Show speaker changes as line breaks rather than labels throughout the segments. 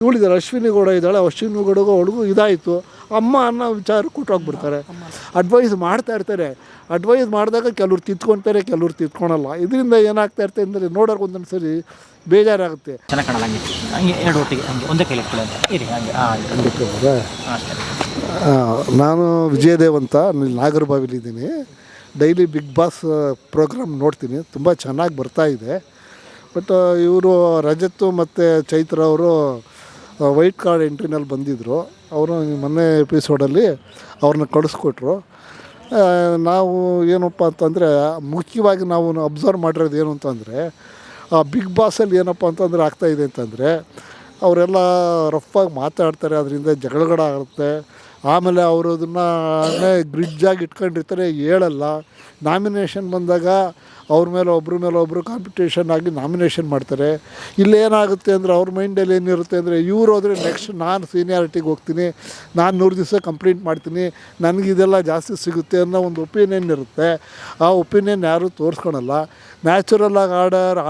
ಇವಳಿದ್ದಾರೆ ಅಶ್ವಿನಿ ಗೌಡ ಇದ್ದಾಳೆ, ಅಶ್ವಿನಿ ಗೌಡಗೂ ಅವಳಿಗೂ ಇದಾಯಿತು, ಅಮ್ಮ ಅನ್ನೋ ವಿಚಾರ ಕೊಟ್ಟೋಗ್ಬಿಡ್ತಾರೆ. ಅಡ್ವೈಸ್ ಮಾಡ್ತಾ ಇರ್ತಾರೆ. ಅಡ್ವೈಸ್ ಮಾಡಿದಾಗ ಕೆಲವ್ರು ತಿದ್ಕೊಳ್ತಾರೆ, ಕೆಲವ್ರು ತಿದ್ಕೊಳಲ್ಲ. ಇದರಿಂದ ಏನಾಗ್ತಾ ಇರ್ತದೆ ಅಂದರೆ ನೋಡೋಕೆ ಒಂದೊಂದು ಸರಿ ಬೇಜಾರಾಗುತ್ತೆ.
ಚೆನ್ನಾಗಿ ಕಾಣಲ್ಲ ಹಂಗೆ ಎರಡು ಒಟ್ಟಿಗೆ ಹಂಗೆ ಒಂದೇ ಕೈಲಿ ಇರಿ ಹಂಗೆ
ನಾನು ವಿಜಯದೇವ್ ಅಂತ ನಾಗರಬಾವಿಲಿದ್ದೀನಿ. ಡೈಲಿ ಬಿಗ್ ಬಾಸ್ ಪ್ರೋಗ್ರಾಮ್ ನೋಡ್ತೀನಿ, ತುಂಬ ಚೆನ್ನಾಗಿ ಬರ್ತಾಯಿದೆ. ಬಟ್ ಇವರು ರಜತ್ ಮತ್ತು ಚೈತ್ರ ಅವರು ವೈಟ್ ಕಾರ್ಡ್ ಎಂಟ್ರಿನಲ್ಲಿ ಬಂದಿದ್ದರು. ಅವರು ಮೊನ್ನೆ ಎಪಿಸೋಡಲ್ಲಿ ಅವ್ರನ್ನ ಕಳಿಸ್ಕೊಟ್ರು. ನಾವು ಏನಪ್ಪ ಅಂತಂದರೆ ಮುಖ್ಯವಾಗಿ ನಾವು ಅಬ್ಸರ್ವ್ ಮಾಡಿರೋದು ಏನು ಅಂತಂದರೆ, ಬಿಗ್ ಬಾಸಲ್ಲಿ ಏನಪ್ಪ ಅಂತಂದರೆ ಆಗ್ತಾಯಿದೆ ಅಂತಂದರೆ ಅವರೆಲ್ಲ ರಫಾಗಿ ಮಾತಾಡ್ತಾರೆ, ಅದರಿಂದ ಜಗಳಗಳಾಗುತ್ತೆ. ಆಮೇಲೆ ಅವರು ಅದನ್ನು ಗ್ರಿಡ್ಜಾಗಿ ಇಟ್ಕೊಂಡಿರ್ತಾರೆ, ಹೇಳಲ್ಲ. ನಾಮಿನೇಷನ್ ಬಂದಾಗ ಅವ್ರ ಮೇಲೆ ಒಬ್ಬರು ಕಾಂಪಿಟೇಷನ್ ಆಗಿ ನಾಮಿನೇಷನ್ ಮಾಡ್ತಾರೆ. ಇಲ್ಲೇನಾಗುತ್ತೆ ಅಂದರೆ ಅವ್ರ ಮೈಂಡಲ್ಲಿ ಏನಿರುತ್ತೆ ಅಂದರೆ, ಇವ್ರು ಹೋದರೆ ನೆಕ್ಸ್ಟ್ ನಾನು ಸೀನಿಯಾರಿಟಿಗೆ ಹೋಗ್ತೀನಿ, ನಾನು 100 ದಿವಸ ಕಂಪ್ಲೀಟ್ ಮಾಡ್ತೀನಿ, ನನಗಿದೆಲ್ಲ ಜಾಸ್ತಿ ಸಿಗುತ್ತೆ ಅನ್ನೋ ಒಂದು ಒಪಿನಿಯನ್ ಇರುತ್ತೆ. ಆ ಒಪಿನಿಯನ್ ಯಾರೂ ತೋರಿಸ್ಕೊಳಲ್ಲ. ನ್ಯಾಚುರಲಾಗಿ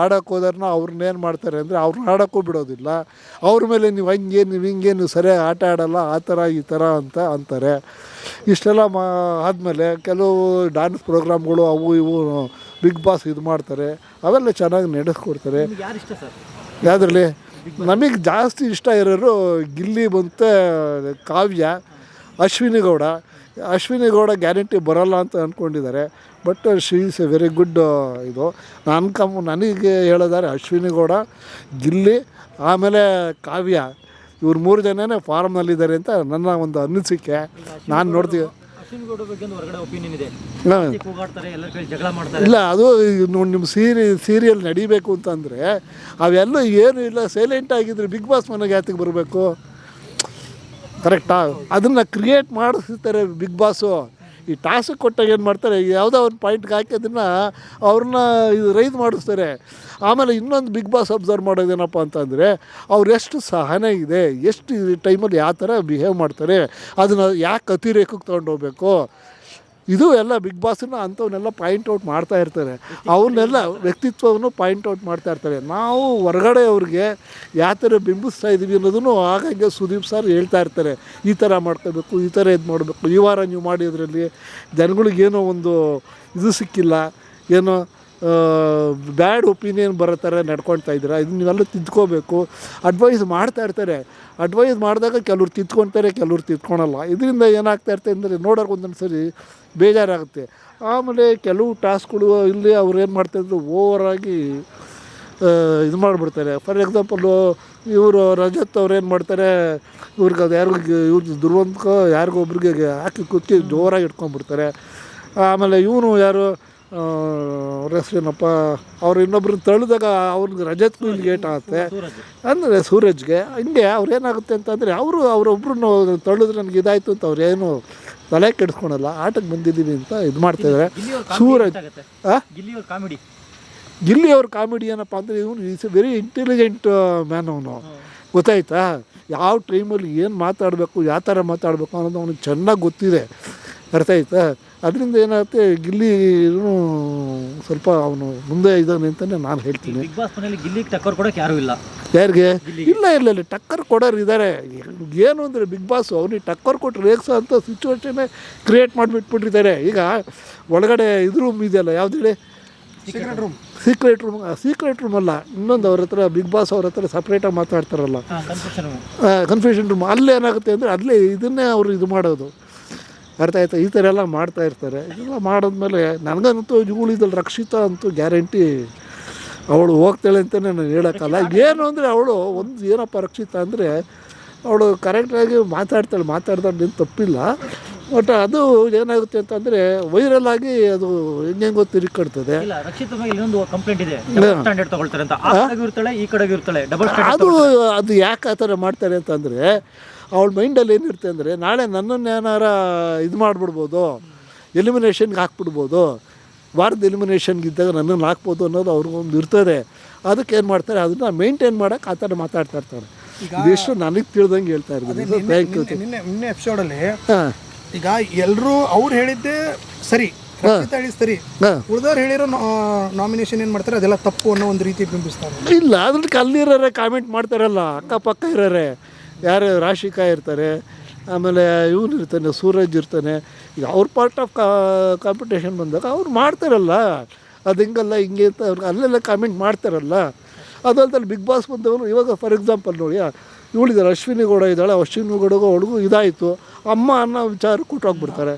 ಆಡೋಕ್ಕೆ ಹೋದ್ರನ್ನ ಅವ್ರನ್ನೇನು ಮಾಡ್ತಾರೆ ಅಂದರೆ ಅವ್ರನ್ನ ಆಡೋಕ್ಕೂ ಬಿಡೋದಿಲ್ಲ. ಅವ್ರ ಮೇಲೆ ನೀವು ಹಿಂಗೆ ಸರಿಯಾಗಿ ಆಟ ಆಡೋಲ್ಲ, ಆ ಥರ ಈ ಥರ ಅಂತ ಅಂತಾರೆ. ಇಷ್ಟೆಲ್ಲ ಆದಮೇಲೆ ಕೆಲವು ಡ್ಯಾನ್ಸ್ ಪ್ರೋಗ್ರಾಮ್ಗಳು ಅವು ಇವು ಬಿಗ್ ಬಾಸ್ ಇದು ಮಾಡ್ತಾರೆ, ಅವೆಲ್ಲ ಚೆನ್ನಾಗಿ ನಡೆಸ್ಕೊಡ್ತಾರೆ. ಯಾವುದ್ರಲ್ಲಿ ನಮಗೆ ಜಾಸ್ತಿ ಇಷ್ಟ ಇರೋರು ಗಿಲ್ಲಿ ಬಂತು, ಕಾವ್ಯ, ಅಶ್ವಿನಿ ಗೌಡ ಗ್ಯಾರಂಟಿ ಬರೋಲ್ಲ ಅಂತ ಅಂದ್ಕೊಂಡಿದ್ದಾರೆ. But she is a very good. ಇದು ನನಗೆ ಹೇಳೋದಾರೆ ಅಶ್ವಿನಿ ಗೌಡ, ಗಿಲ್ಲಿ, ಆಮೇಲೆ ಕಾವ್ಯ, ಇವ್ರು 3 ಜನನೇ ಫಾರ್ಮ್ನಲ್ಲಿದ್ದಾರೆ ಅಂತ ನನ್ನ ಒಂದು ಅನಿಸಿಕೆ. ನಾನು ನೋಡ್ತೀವಿ. ಇಲ್ಲ, ಅದು ನಿಮ್ಮ ಸೀರಿಯಲ್ ನಡಿಬೇಕು ಅಂತಂದರೆ ಅವೆಲ್ಲ ಏನೂ ಇಲ್ಲ, ಸೈಲೆಂಟ್ ಆಗಿದ್ರೆ ಬಿಗ್ ಬಾಸ್ ಮನೆಗೆ ಯಾತಿಗೆ ಬರಬೇಕು? ಕರೆಕ್ಟಾ? ಅದನ್ನು ಕ್ರಿಯೇಟ್ ಮಾಡಿಸ್ತಾರೆ ಬಿಗ್ ಬಾಸು. ಈ ಟಾಸ್ಕ್ ಕೊಟ್ಟಾಗ ಏನು ಮಾಡ್ತಾರೆ, ಯಾವುದೋ ಒಂದು ಪಾಯಿಂಟ್ಗೆ ಹಾಕಿ ಅದನ್ನು ಅವ್ರನ್ನ ಇದು ರೈಸ್ ಮಾಡಿಸ್ತಾರೆ. ಆಮೇಲೆ ಇನ್ನೊಂದು ಬಿಗ್ ಬಾಸ್ ಅಬ್ಸರ್ವ್ ಮಾಡೋದೇನಪ್ಪ ಅಂತಂದರೆ, ಅವ್ರು ಎಷ್ಟು ಸಹನೆ ಇದೆ, ಎಷ್ಟು ಟೈಮಲ್ಲಿ ಯಾವ ಥರ ಬಿಹೇವ್ ಮಾಡ್ತಾರೆ, ಅದನ್ನು ಯಾಕೆ ಅತಿರೇಕಕ್ಕೆ ತೊಗೊಂಡೋಗ್ಬೇಕು, ಇದು ಎಲ್ಲ ಬಿಗ್ ಬಾಸನ್ನ ಅಂಥವನ್ನೆಲ್ಲ ಪಾಯಿಂಟ್ ಔಟ್ ಮಾಡ್ತಾ ಇರ್ತಾರೆ. ಅವನ್ನೆಲ್ಲ ವ್ಯಕ್ತಿತ್ವವನ್ನು ಪಾಯಿಂಟ್ ಔಟ್ ಮಾಡ್ತಾ ಇರ್ತಾರೆ. ನಾವು ಹೊರಗಡೆ ಅವ್ರಿಗೆ ಯಾವ ಥರ ಬಿಂಬಿಸ್ತಾ ಇದ್ದೀವಿ ಅನ್ನೋದನ್ನು ಹಾಗಾಗಿ ಸುದೀಪ್ ಸರ್ ಹೇಳ್ತಾ ಇರ್ತಾರೆ, ಈ ಥರ ಮಾಡ್ಕೋಬೇಕು, ಈ ಥರ ಇದು ಮಾಡಬೇಕು, ಈ ವಾರ ನೀವು ಮಾಡಿದ್ರಲ್ಲಿ ಜನಗಳಿಗೇನೋ ಒಂದು ಇದು ಸಿಕ್ಕಿಲ್ಲ, ಏನೋ ಬ್ಯಾಡ್ ಒಪಿನಿಯನ್ ಬರೋ ಥರ ನಡ್ಕೊಳ್ತಾ ಇದ್ದೀರಾ, ಇದನ್ನ ನೀವೆಲ್ಲ ತಿದ್ಕೋಬೇಕು. ಅಡ್ವೈಸ್ ಮಾಡ್ತಾ ಇರ್ತಾರೆ. ಅಡ್ವೈಸ್ ಮಾಡಿದಾಗ ಕೆಲವ್ರು ತಿದ್ಕೊಳ್ತಾರೆ, ಕೆಲವ್ರು ತಿದ್ಕೊಳಲ್ಲ. ಇದರಿಂದ ಏನಾಗ್ತಾ ಇರ್ತದೆ ಅಂದರೆ ನೋಡೋಕೆ ಒಂದೊಂದು ಸರಿ ಬೇಜಾರಾಗುತ್ತೆ. ಆಮೇಲೆ ಕೆಲವು ಟಾಸ್ಕ್ಗಳು ಇಲ್ಲಿ ಅವ್ರು ಏನು ಮಾಡ್ತಾಯಿದ್ರು, ಓವರಾಗಿ ಇದು ಮಾಡಿಬಿಡ್ತಾರೆ. ಫಾರ್ ಎಕ್ಸಾಂಪಲ್ಲು ಇವರು ರಜತ್ ಅವ್ರು ಏನು ಮಾಡ್ತಾರೆ, ಇವ್ರಿಗೆ ಅದು ಇವ್ರು ದುರ್ವಂತಕೋ ಯಾರಿಗೊಬ್ರಿಗೆ ಹಾಕಿ ಕುತ್ತಿ ಜೋರಾಗಿ ಇಟ್ಕೊಂಡ್ಬಿಡ್ತಾರೆ. ಆಮೇಲೆ ಇವನು ಯಾರು ಅವ್ರ ಹೆಸ್ರೇನಪ್ಪ, ಅವ್ರು ಇನ್ನೊಬ್ರನ್ನ ತಳ್ಳಿದಾಗ ಅವ್ರಿಗೆ ರಜತ್ಗೂ ಇಲ್ಲಿ ಗೇಟ್ ಆಗುತ್ತೆ ಅಂದರೆ ಸೂರಜ್ಗೆ. ಹಿಂಗೆ ಅವ್ರೇನಾಗುತ್ತೆ ಅಂತಂದರೆ ಅವರೊಬ್ಬರನ್ನು ತಳ್ಳಿದ್ರೆ ನನಗೆ ಇದಾಯಿತು ಅಂತ ಅವ್ರೇನು ತಲೆ ಕೆಡಿಸ್ಕೊಳಲ್ಲ, ಆಟಕ್ಕೆ ಬಂದಿದ್ದೀವಿ ಅಂತ ಇದು ಮಾಡ್ತಾಯಿದ್ದಾರೆ. ಸೂರಜ್ ಗಿಲ್ಲಿ ಅವ್ರ ಕಾಮಿಡಿ ಏನಪ್ಪ ಅಂದರೆ, ಇವನು is a very intelligent man. ಅವನು ಗೊತ್ತಾಯ್ತಾ, ಯಾವ ಟೈಮಲ್ಲಿ ಏನು ಮಾತಾಡಬೇಕು, ಯಾವ ಥರ ಮಾತಾಡಬೇಕು ಅನ್ನೋದು ಅವನಿಗೆ ಚೆನ್ನಾಗಿ ಗೊತ್ತಿದೆ. ಅರ್ಥ ಆಯ್ತಾ? ಅದರಿಂದ ಏನಾಗುತ್ತೆ, ಗಿಲ್ಲಿ ಸ್ವಲ್ಪ ಅವನು ಮುಂದೆ ಇದ್ದಾನೆ ಅಂತಲೇ ನಾನು ಹೇಳ್ತೀನಿ.
ಬಿಗ್ ಬಾಸ್ ಮನೆಯಲ್ಲಿ ಗಿಲ್ಲಿಗೆ ಟಕ್ಕರ್ ಕೊಡೋಕೆ ಯಾರೂ ಇಲ್ಲ.
ಯಾರಿಗೆ? ಇಲ್ಲ ಟಕ್ಕರ್ ಕೊಡೋರು ಇದ್ದಾರೆ. ಏನು ಅಂದರೆ ಬಿಗ್ ಬಾಸು ಅವ್ನಿಗೆ ಟಕ್ಕರ್ ಕೊಟ್ಟು ರೇಗ್ಸೋ ಅಂಥ ಸಿಚುವೇಶನ್ನೇ ಕ್ರಿಯೇಟ್ ಮಾಡಿಬಿಟ್ಬಿಟ್ಟಿದ್ದಾರೆ. ಈಗ ಒಳಗಡೆ ಇದು ರೂಮ್ ಇದೆಯಲ್ಲ, ಯಾವ್ದು ಹೇಳಿ, ಸೀಕ್ರೆಟ್ ರೂಮ್ ಅಲ್ಲ, ಇನ್ನೊಂದು ಅವ್ರ ಹತ್ರ ಬಿಗ್ ಬಾಸ್ ಅವ್ರ ಹತ್ರ ಸಪ್ರೇಟಾಗಿ ಮಾತಾಡ್ತಾರಲ್ಲ, ಕನ್ಫ್ಯೂಷನ್ ರೂಮ್. ಅಲ್ಲೇನಾಗುತ್ತೆ ಅಂದರೆ ಅಲ್ಲೇ ಇದನ್ನೇ ಅವರು ಇದು ಮಾಡೋದು. ಅರ್ಥ ಆಯ್ತಾ? ಈ ಥರ ಎಲ್ಲ ಮಾಡ್ತಾ ಇರ್ತಾರೆ. ಇದೆಲ್ಲ ಮಾಡಿದ್ಮೇಲೆ ನನಗಂತೂ ಇವುಗಳಿದ್ದಲ್ಲಿ ರಕ್ಷಿತಾ ಅಂತೂ ಗ್ಯಾರಂಟಿ ಅವಳು ಹೋಗ್ತಾಳೆ ಅಂತಲೇ ನಾನು ಹೇಳೋಕ್ಕಲ್ಲ. ಏನು ಅಂದರೆ ಅವಳು ಒಂದು ಏನಪ್ಪ ರಕ್ಷಿತಾ ಅಂದರೆ, ಅವಳು ಕರೆಕ್ಟಾಗಿ ಮಾತಾಡ್ತಾಳೆ ಏನು ತಪ್ಪಿಲ್ಲ. ಬಟ್ ಅದು ಏನಾಗುತ್ತೆ ಅಂತಂದರೆ ವೈರಲ್ ಆಗಿ ಅದು ಹೆಂಗೆಂಗೋ ತಿರುಗ್ಕೊಡ್ತದೆ. ಅದು ಯಾಕೆ ಆ ಥರ ಮಾಡ್ತಾರೆ ಅಂತಂದರೆ, ಅವಳ ಮೈಂಡಲ್ಲಿ ಏನಿರುತ್ತೆ ಅಂದರೆ, ನಾಳೆ ನನ್ನನ್ನು ಏನಾರ ಇದು ಮಾಡಿಬಿಡ್ಬೋದು, ಎಲಿಮಿನೇಷನ್ಗೆ ಹಾಕ್ಬಿಡ್ಬೋದು, ವಾರದ ಎಲಿಮಿನೇಷನ್ಗಿದ್ದಾಗ ನನ್ನನ್ನು ಹಾಕ್ಬೋದು ಅನ್ನೋದು ಅವ್ರಿಗೊಂದು ಇರ್ತದೆ. ಅದಕ್ಕೆ ಏನು ಮಾಡ್ತಾರೆ, ಅದನ್ನು ಮೇಂಟೈನ್ ಮಾಡೋಕ್ಕೆ ಆ ಥರ ಮಾತಾಡ್ತಾ ಇರ್ತಾರೆ. ಇದಿಷ್ಟು ನನಗೆ ತಿಳಿದಂಗೆ ಹೇಳ್ತಾ ಇರ್ತೀನಿ.
ನಿನ್ನೆ ಎಪಿಸೋಡಲ್ಲಿ ಈಗ ಎಲ್ಲರೂ ಅವ್ರು ಹೇಳಿದ್ದೆ ಸರಿ, ರಕ್ಷಿತಾ ಹೇಳಿ ಸರಿ,
ಹಾಂ
ಉಳಿದವ್ರು ಹೇಳಿರೋ ನಾಮಿನೇಷನ್ ಏನು ಮಾಡ್ತಾರೆ ಅದೆಲ್ಲ ತಪ್ಪು ಅನ್ನೋ ಒಂದು ರೀತಿ ಬಿಂಬಿಸ್ತಾರೆ.
ಇಲ್ಲ ಅದ್ರಲ್ಲಿ ಅಲ್ಲಿರೋರೆ ಕಾಮೆಂಟ್ ಮಾಡ್ತಾರಲ್ಲ, ಅಕ್ಕಪಕ್ಕ ಇರೋರೆ ಯಾರು ರಾಶಿಕಾ ಇರ್ತಾರೆ, ಆಮೇಲೆ ಇವನು ಇರ್ತಾನೆ, ಸೂರಜ್ ಇರ್ತಾನೆ. ಈಗ ಅವ್ರ ಪಾರ್ಟ್ ಆಫ್ ಕಾಂಪಿಟೇಷನ್ ಬಂದಾಗ ಅವ್ರು ಮಾಡ್ತಾರಲ್ಲ, ಅದು ಹಿಂಗಲ್ಲ ಹಿಂಗೆ ಅಂತ ಅವ್ರಿಗೆ ಅಲ್ಲೆಲ್ಲ ಕಾಮೆಂಟ್ ಮಾಡ್ತಾರಲ್ಲ. ಅದಲ್ದಲ್ಲಿ ಬಿಗ್ ಬಾಸ್ ಬಂದವರು ಇವಾಗ ಫಾರ್ ಎಕ್ಸಾಂಪಲ್ ನೋಡಿ, ಇವಳಿದ್ದಾರೆ ಅಶ್ವಿನಿ ಗೌಡ ಇದ್ದಾಳೆ, ಅಶ್ವಿನಿ ಗೌಡಗೂ ಅವಳಿಗೂ ಇದಾಯಿತು, ಅಮ್ಮ ಅನ್ನೋ ವಿಚಾರ ಕೊಟ್ಟೋಗ್ಬಿಡ್ತಾರೆ.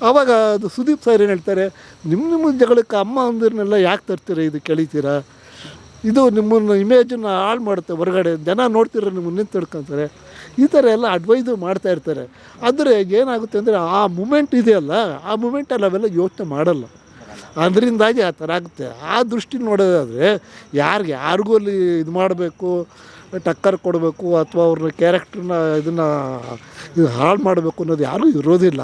ಆವಾಗ ಅದು ಸುದೀಪ್ ಸರ್ ಏನು ಹೇಳ್ತಾರೆ, ನಿಮ್ಮ ಜಗಳಕ್ಕೆ ಅಮ್ಮ ಅಂದಿರನ್ನೆಲ್ಲ ಯಾಕೆ ತರ್ತೀರ, ಇದು ಕೆಳಿತೀರಾ, ಇದು ನಿಮ್ಮನ್ನು ಇಮೇಜನ್ನು ಹಾಳು ಮಾಡುತ್ತೆ, ಹೊರಗಡೆ ಜನ ನೋಡ್ತಿರೋ ನಿಮ್ಮನ್ನು ನಿಂತು ತಿಳ್ಕೊತಾರೆ. ಈ ಥರ ಎಲ್ಲ ಅಡ್ವೈಸು ಮಾಡ್ತಾಯಿರ್ತಾರೆ. ಆದರೆ ಏನಾಗುತ್ತೆ ಅಂದರೆ ಆ ಮೂಮೆಂಟ್ ಇದೆಯಲ್ಲ, ಆ ಮೂಮೆಂಟಲ್ಲಿ ಅವೆಲ್ಲ ಯೋಚನೆ ಮಾಡಲ್ಲ, ಅದರಿಂದಾಗಿ ಆ ಥರ ಆಗುತ್ತೆ. ಆ ದೃಷ್ಟಿ ನೋಡೋದಾದರೆ ಯಾರಿಗೂ ಅಲ್ಲಿ ಇದು ಮಾಡಬೇಕು, ಟಕ್ಕರ್ ಕೊಡಬೇಕು, ಅಥವಾ ಅವ್ರನ್ನ ಕ್ಯಾರೆಕ್ಟ್ರನ್ನ ಇದು ಹಾಳು ಮಾಡಬೇಕು ಅನ್ನೋದು ಯಾರೂ ಇರೋದಿಲ್ಲ,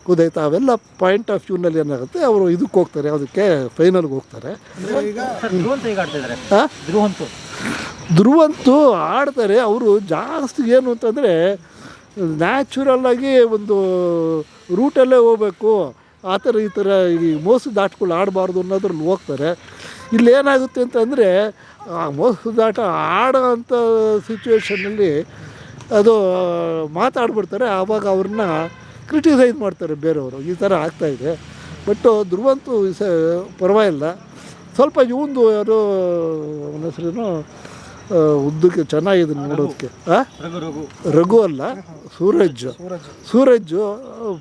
ಗೊತ್ತಾಯ್ತಾ. ಅವೆಲ್ಲ ಪಾಯಿಂಟ್ ಆಫ್ ವ್ಯೂನಲ್ಲಿ ಏನಾಗುತ್ತೆ, ಅವರು ಇದಕ್ಕೆ ಹೋಗ್ತಾರೆ, ಅದಕ್ಕೆ ಫೈನಲ್ಗೆ ಹೋಗ್ತಾರೆ.
ಧ್ರುವಂತ ಈಗ ಆಡ್ತಿದ್ದಾರೆ.
ಹಾಂ, ಧ್ರುವಂತೂ ಆಡ್ತಾರೆ. ಅವರು ಜಾಸ್ತಿ ಏನು ಅಂತಂದರೆ ನ್ಯಾಚುರಲ್ಲಾಗಿ ಒಂದು ರೂಟಲ್ಲೇ ಹೋಗಬೇಕು, ಆ ಥರ ಈ ಥರ ಈ ಮೋಸದ ಆಟಗಳು ಆಡಬಾರ್ದು ಅನ್ನೋದ್ರಲ್ಲಿ ಹೋಗ್ತಾರೆ. ಇಲ್ಲೇನಾಗುತ್ತೆ ಅಂತಂದರೆ ಆ ಮೋಸದ ಆಟ ಆಡೋ ಅಂಥ ಸಿಚುವೇಷನಲ್ಲಿ ಅದು ಮಾತಾಡ್ಬಿಡ್ತಾರೆ, ಆವಾಗ ಅವ್ರನ್ನ ಕ್ರಿಟಿಸೈಸ್ ಮಾಡ್ತಾರೆ ಬೇರೆಯವರು. ಈ ಥರ ಆಗ್ತಾಯಿದೆ. ಬಟ್ ಧ್ರುವಂತೂ ಪರವಾಗಿಲ್ಲ. ಸ್ವಲ್ಪ ಇವಂದು ಯಾರೋ ಅವನ ಹೆಸರೇನು ಉದ್ದಕ್ಕೆ ಚೆನ್ನಾಗಿದೆ ನೋಡೋದಕ್ಕೆ. ರಘು ಅಲ್ಲ, ಸೂರಜ್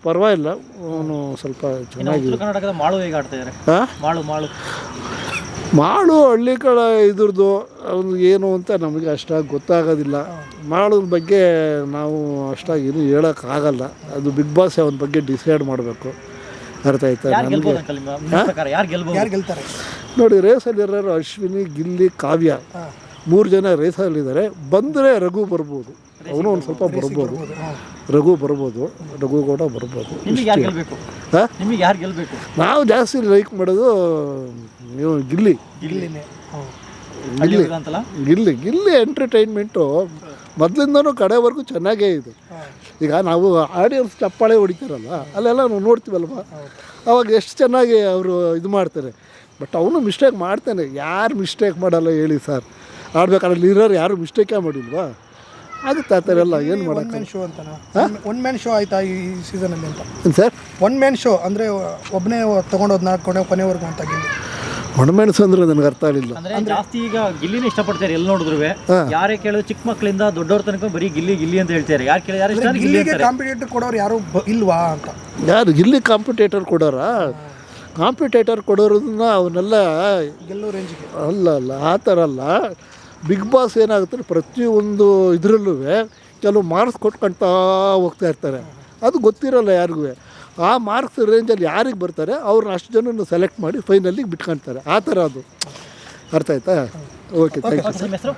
ಪರವಾಗಿಲ್ಲ, ಅವನು ಸ್ವಲ್ಪ ಚೆನ್ನಾಗಿದೆ.
ಕರ್ನಾಟಕದ ಮಾಳು ಹೇಗೆ ಆಡ್ತಿದ್ದಾರೆ?
ಮಾಳು ಹಳ್ಳಿಗಳ ಇದ್ರದ್ದು ಅವನು ಏನು ಅಂತ ನಮಗೆ ಅಷ್ಟಾಗಿ ಗೊತ್ತಾಗೋದಿಲ್ಲ. ಮಾಡೋದ್ರ ಬಗ್ಗೆ ನಾವು ಅಷ್ಟಾಗಿ ಏನು ಹೇಳೋಕ್ಕಾಗಲ್ಲ. ಅದು ಬಿಗ್ ಬಾಸ್ ಅವನ ಬಗ್ಗೆ ಡಿಸೈಡ್ ಮಾಡಬೇಕು. ಅರ್ಥ ಆಯ್ತಾ ನಮಗೆ? ನೋಡಿ, ರೇಸಲ್ಲಿರೋರು ಅಶ್ವಿನಿ, ಗಿಲ್ಲಿ, ಕಾವ್ಯ 3 ಜನ ರೇಸಲ್ಲಿದ್ದಾರೆ. ಬಂದರೆ ರಘು ಬರ್ಬೋದು, ಅವನು ಒಂದು ಸ್ವಲ್ಪ ಬರ್ಬೋದು, ರಘು ಗೌಡ ಬರ್ಬೋದು. ನಾವು ಜಾಸ್ತಿ ಲೈಕ್ ಮಾಡೋದು ನೀವು ಗಿಲ್ಲಿ ಎಂಟರ್ಟೈನ್ಮೆಂಟು ಮೊದಲಿಂದನೂ ಕಡೆವರೆಗೂ ಚೆನ್ನಾಗೇ ಇದೆ. ಈಗ ನಾವು ಆಡಿಯನ್ಸ್ ಚಪ್ಪಾಳೆ ಹೊಡಿತಾರಲ್ಲ, ಅಲ್ಲೆಲ್ಲ ನಾವು ನೋಡ್ತೀವಲ್ವ, ಅವಾಗ ಎಷ್ಟು ಚೆನ್ನಾಗಿ ಅವರು ಇದು ಮಾಡ್ತಾರೆ. ಬಟ್ ಅವನು ಮಿಸ್ಟೇಕ್ ಮಾಡ್ತಾನೆ. ಯಾರು ಮಿಸ್ಟೇಕ್ ಮಾಡಲ್ಲ ಹೇಳಿ ಸರ್? ಆಡ್ಬೇಕಾದ್ರೆ ಇರೋರು ಯಾರು ಮಿಸ್ಟೇಕೇ ಮಾಡಿಲ್ವಾ? ಆಗುತ್ತೆ ಆ ಥರ ಎಲ್ಲ. ಏನು ಮಾಡೋಕ್ಕೆ
ಒನ್ ಮ್ಯಾನ್ ಶೋ ಆಯ್ತಾ ಈ ಸೀಸನಲ್ಲಿ ಅಂತ
ಸರ್?
ಒನ್ ಮ್ಯಾನ್ ಶೋ ಅಂದರೆ ಒಬ್ಬನೇ ತೊಗೊಂಡೋದು ನಾಡ್ಕೊಂಡೆ ಕೊನೆವರೆಗೂ ಅಂತ ಗಿಲ್ಲಿ.
ಒಣಮೆಣಸು ಅಂದ್ರೆ ನನಗೆ ಅರ್ಥ ಆಗಲಿಲ್ಲ.
ಜಾಸ್ತಿ ಈಗ ಗಿಲ್ಲಿನ ಇಷ್ಟಪಡ್ತಾರೆ, ಎಲ್ಲಿ ನೋಡಿದ್ರು ಯಾರೇ ಕೇಳಿದ್ರು, ಚಿಕ್ಕ ಮಕ್ಕಳಿಂದ ದೊಡ್ಡವ್ರ ತನಕ ಬರೀ ಗಿಲ್ಲಿ ಅಂತ ಹೇಳ್ತಾರೆ. ಯಾರು ಕೇಳಿದ್ರೆ
ಗಿಲ್ಲಿಗೆ ಕಾಂಪಿಟೇಟರ್ ಕೊಡೋರು ಯಾರು ಇಲ್ವಾ ಅಂತ.
ಯಾರು ಗಿಲ್ಲಿ ಕಾಂಪಿಟೇಟರ್ ಕೊಡೋರಾ? ಕಾಂಪಿಟೇಟರ್ ಕೊಡೋರನ್ನ ಅವನ್ನೆಲ್ಲ
ಗೆಲ್ಲೋ ರೇಂಜಿಗೆ
ಅಲ್ಲ, ಆ ಥರ ಅಲ್ಲ. ಬಿಗ್ ಬಾಸ್ ಏನಾಗುತ್ತೆ, ಪ್ರತಿಯೊಂದು ಇದರಲ್ಲೂ ಕೆಲವು ಮಾರ್ಕ್ಸ್ ಕೊಟ್ಕೊಳ್ತಾ ಹೋಗ್ತಾ ಇರ್ತಾರೆ. ಅದು ಗೊತ್ತಿರೋಲ್ಲ ಯಾರಿಗೂ. ಆ ಮಾರ್ಕ್ಸ್ ರೇಂಜಲ್ಲಿ ಯಾರಿಗೆ ಬರ್ತಾರೆ ಅವ್ರನ್ನ ಅಷ್ಟು ಜನನ ಸೆಲೆಕ್ಟ್ ಮಾಡಿ ಫೈನಲ್ಲಿಗೆ ಬಿಟ್ಕೊಳ್ತಾರೆ. ಆ ಥರ ಅದು. ಅರ್ಥ ಆಯ್ತಾ? Okay, thank you. ನನ್ನ ಹೆಸರು